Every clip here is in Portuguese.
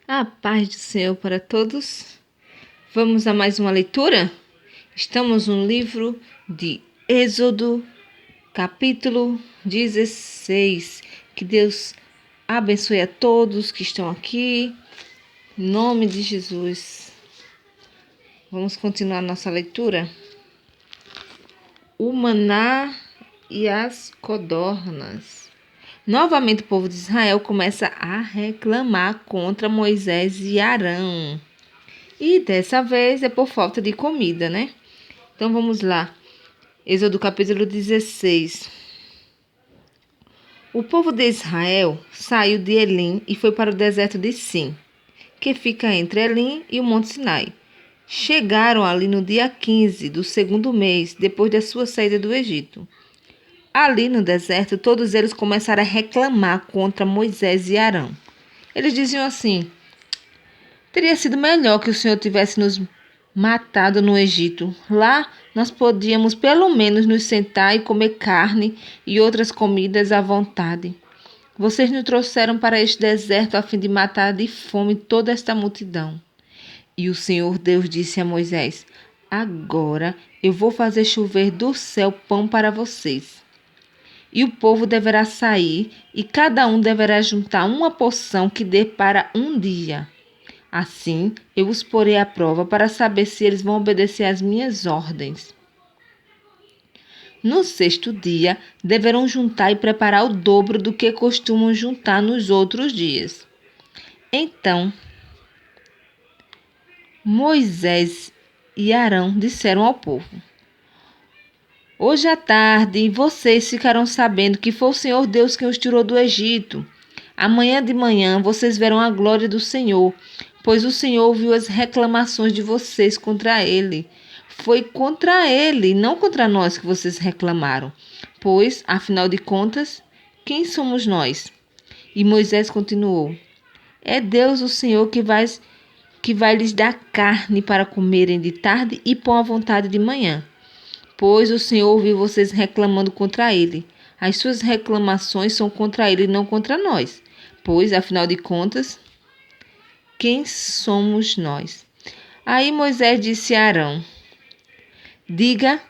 A paz do Senhor para todos. Vamos a mais uma leitura? Estamos no livro de Êxodo, capítulo 16. Que Deus abençoe a todos que estão aqui. Em nome de Jesus. Vamos continuar nossa leitura. O maná e as codornas. Novamente o povo de Israel começa a reclamar contra Moisés e Arão. E dessa vez é por falta de comida, né? Então vamos lá. Êxodo capítulo 16. O povo de Israel saiu de Elim e foi para o deserto de Sim, que fica entre Elim e o Monte Sinai. Chegaram ali no dia 15 do segundo mês, depois da sua saída do Egito. Ali no deserto, todos eles começaram a reclamar contra Moisés e Arão. Eles diziam assim: teria sido melhor que o Senhor tivesse nos matado no Egito. Lá nós podíamos pelo menos nos sentar e comer carne e outras comidas à vontade. Vocês nos trouxeram para este deserto a fim de matar de fome toda esta multidão. E o Senhor Deus disse a Moisés: agora eu vou fazer chover do céu pão para vocês. E o povo deverá sair, e cada um deverá juntar uma porção que dê para um dia. Assim, eu os porei à prova para saber se eles vão obedecer às minhas ordens. No sexto dia, deverão juntar e preparar o dobro do que costumam juntar nos outros dias. Então, Moisés e Arão disseram ao povo: hoje à tarde, vocês ficarão sabendo que foi o Senhor Deus quem os tirou do Egito. Amanhã de manhã, vocês verão a glória do Senhor, pois o Senhor ouviu as reclamações de vocês contra ele. Foi contra ele, não contra nós que vocês reclamaram. Pois, afinal de contas, quem somos nós? E Moisés continuou: é Deus o Senhor que vai lhes dar carne para comerem de tarde e pão à vontade de manhã. Pois o Senhor ouviu vocês reclamando contra ele. As suas reclamações são contra ele e não contra nós. Pois, afinal de contas, quem somos nós? Aí Moisés disse a Arão: diga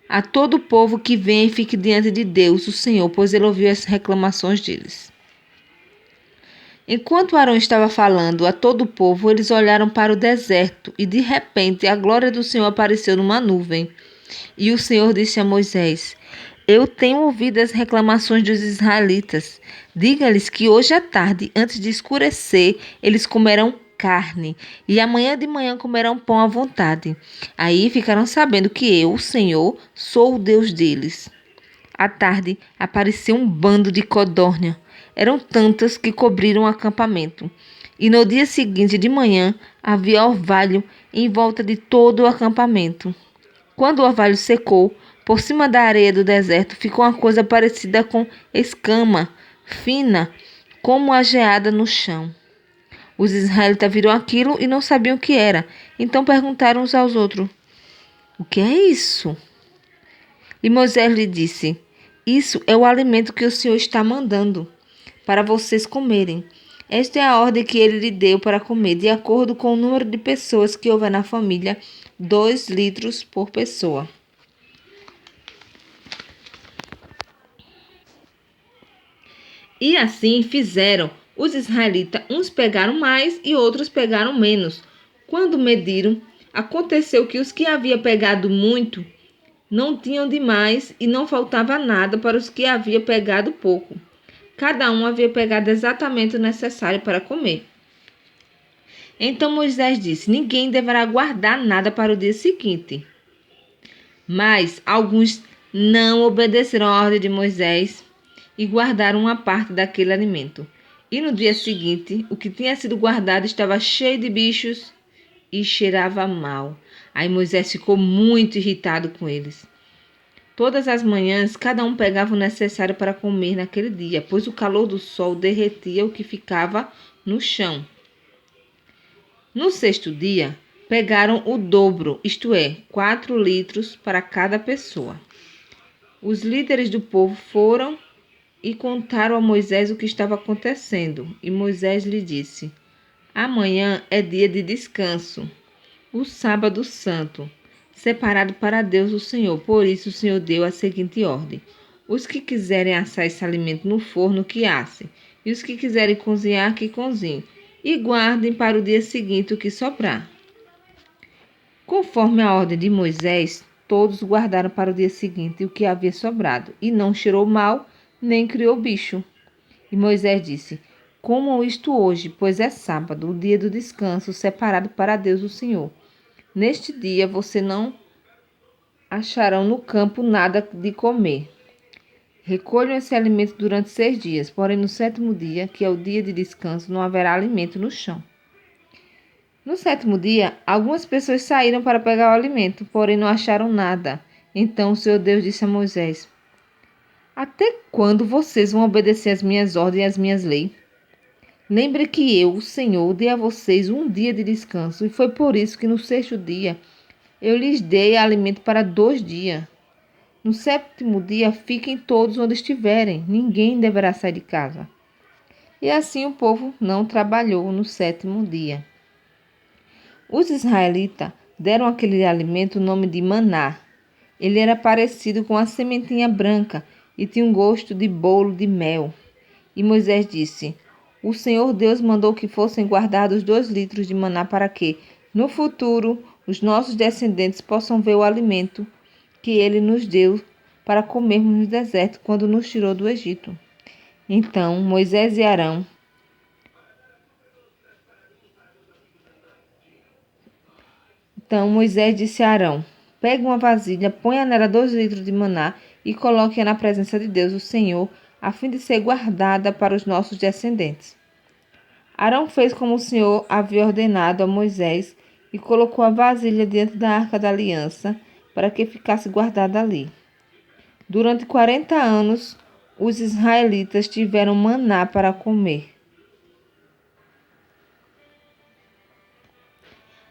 a todo o povo que venha e fique diante de Deus, o Senhor, pois ele ouviu as reclamações deles. Enquanto Arão estava falando a todo o povo, eles olharam para o deserto e, de repente, a glória do Senhor apareceu numa nuvem. E o Senhor disse a Moisés: eu tenho ouvido as reclamações dos israelitas. Diga-lhes que hoje à tarde, antes de escurecer, eles comerão carne, e amanhã de manhã comerão pão à vontade. Aí ficarão sabendo que eu, o Senhor, sou o Deus deles. À tarde, apareceu um bando de codorna. Eram tantas que cobriram o acampamento. E no dia seguinte de manhã, havia orvalho em volta de todo o acampamento. Quando o orvalho secou, por cima da areia do deserto ficou uma coisa parecida com escama, fina, como a geada no chão. Os israelitas viram aquilo e não sabiam o que era. Então perguntaram uns aos outros: o que é isso? E Moisés lhe disse: isso é o alimento que o Senhor está mandando para vocês comerem. Esta é a ordem que ele lhe deu para comer, de acordo com o número de pessoas que houver na família, 2 litros por pessoa. E assim fizeram. Os israelitas, uns pegaram mais e outros pegaram menos. Quando mediram, aconteceu que os que havia pegado muito não tinham demais e não faltava nada para os que havia pegado pouco. Cada um havia pegado exatamente o necessário para comer. Então Moisés disse: ninguém deverá guardar nada para o dia seguinte. Mas alguns não obedeceram à ordem de Moisés e guardaram uma parte daquele alimento. E no dia seguinte, o que tinha sido guardado estava cheio de bichos e cheirava mal. Aí Moisés ficou muito irritado com eles. Todas as manhãs, cada um pegava o necessário para comer naquele dia, pois o calor do sol derretia o que ficava no chão. No sexto dia, pegaram o dobro, isto é, 4 litros para cada pessoa. Os líderes do povo foram e contaram a Moisés o que estava acontecendo. E Moisés lhe disse: Amanhã é dia de descanso, o sábado santo, separado para Deus o Senhor. Por isso o Senhor deu a seguinte ordem: os que quiserem assar esse alimento no forno, que assem, e os que quiserem cozinhar, que cozinhem, e guardem para o dia seguinte o que sobrar. Conforme a ordem de Moisés, todos guardaram para o dia seguinte o que havia sobrado, e não cheirou mal, nem criou bicho. E Moisés disse: Comam isto hoje, pois é sábado, o dia do descanso, separado para Deus o Senhor. Neste dia você não acharão no campo nada de comer. Recolham esse alimento durante 6 dias, porém no 7º dia, que é o dia de descanso, não haverá alimento no chão. No 7º dia, algumas pessoas saíram para pegar o alimento, porém não acharam nada. Então o Senhor Deus disse a Moisés: Até quando vocês vão obedecer às minhas ordens e às minhas leis? Lembre que eu, o Senhor, dei a vocês um dia de descanso, e foi por isso que no 6º dia eu lhes dei alimento para 2 dias. No 7º dia, fiquem todos onde estiverem, ninguém deverá sair de casa. E assim o povo não trabalhou no 7º dia. Os israelitas deram àquele alimento o nome de maná. Ele era parecido com a sementinha branca e tinha um gosto de bolo de mel. E Moisés disse: O Senhor Deus mandou que fossem guardados 2 litros de maná para que, no futuro, os nossos descendentes possam ver o alimento que ele nos deu para comermos no deserto quando nos tirou do Egito. Então Moisés disse a Arão: Pegue uma vasilha, ponha nela 2 litros de maná e coloque-a na presença de Deus, o Senhor, a fim de ser guardada para os nossos descendentes. Arão fez como o Senhor havia ordenado a Moisés e colocou a vasilha diante da Arca da Aliança para que ficasse guardada ali. Durante 40 anos, os israelitas tiveram maná para comer,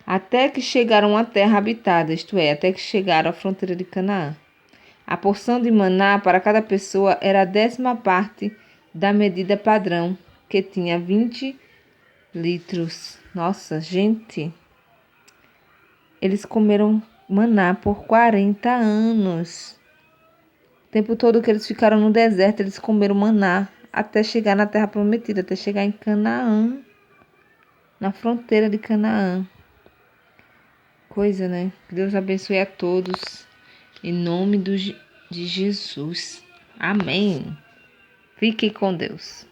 até que chegaram à terra habitada, isto é, até que chegaram à fronteira de Canaã. A porção de maná para cada pessoa era a 10ª parte da medida padrão, que tinha 20 litros. Nossa, gente! Eles comeram maná por 40 anos. O tempo todo que eles ficaram no deserto, eles comeram maná até chegar na terra prometida, até chegar em Canaã, na fronteira de Canaã. Coisa, né? Que Deus abençoe a todos. Em nome de Jesus. Amém. Fique com Deus.